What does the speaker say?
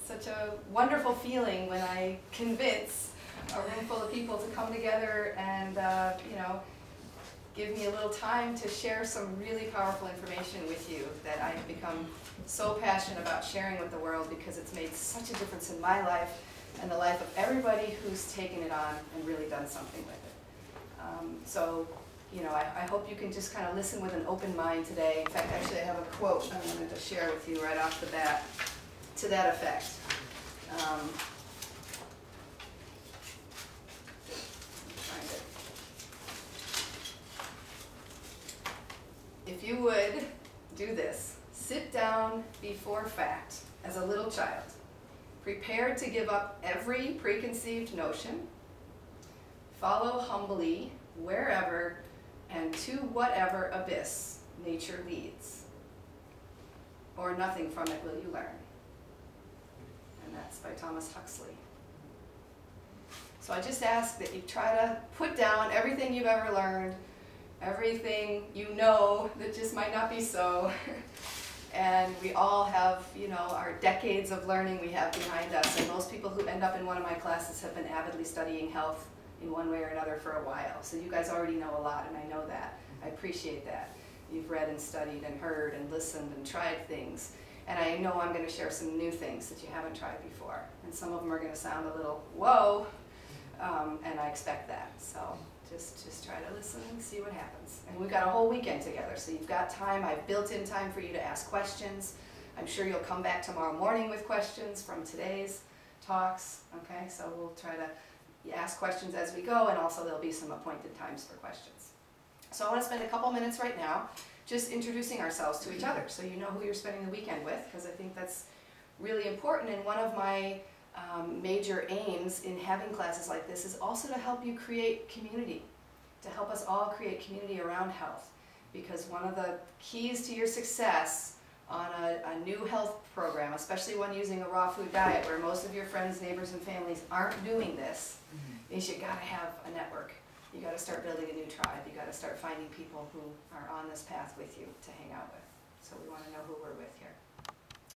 such a wonderful feeling when I convince a room full of people to come together and, give me a little time to share some really powerful information with you that I have become so passionate about sharing with the world because it's made such a difference in my life and the life of everybody who's taken it on and really done something with it. I hope you can just kind of listen with an open mind today. In fact, actually I have a quote I'm going to share with you right off the bat to that effect. Find it. If you would do this, sit down before fact as a little child, prepared to give up every preconceived notion, follow humbly wherever and to whatever abyss nature leads, or nothing from it will you learn. And that's by Thomas Huxley. So I just ask that you try to put down everything you've ever learned, everything you know that just might not be so. And we all have, our decades of learning we have behind us. And most people who end up in one of my classes have been avidly studying health in one way or another for a while. So you guys already know a lot, and I know that. I appreciate that. You've read and studied and heard and listened and tried things. And I know I'm going to share some new things that you haven't tried before. And some of them are going to sound a little, whoa, and I expect that. So just try to listen and see what happens. And we've got a whole weekend together, so you've got time. I've built in time for you to ask questions. I'm sure you'll come back tomorrow morning with questions from today's talks. Okay, so we'll try to ask questions as we go, and also there'll be some appointed times for questions. So I want to spend a couple minutes right now just introducing ourselves to each other so you know who you're spending the weekend with, because I think that's really important. And one of my major aims in having classes like this is also to help you create community, to help us all create community around health, because one of the keys to your success on a new health program, especially one using a raw food diet where most of your friends, neighbors, and families aren't doing this, is you got to have a network. You got to start building a new tribe. You got to start finding people who are on this path with you to hang out with. So we want to know who we're with here.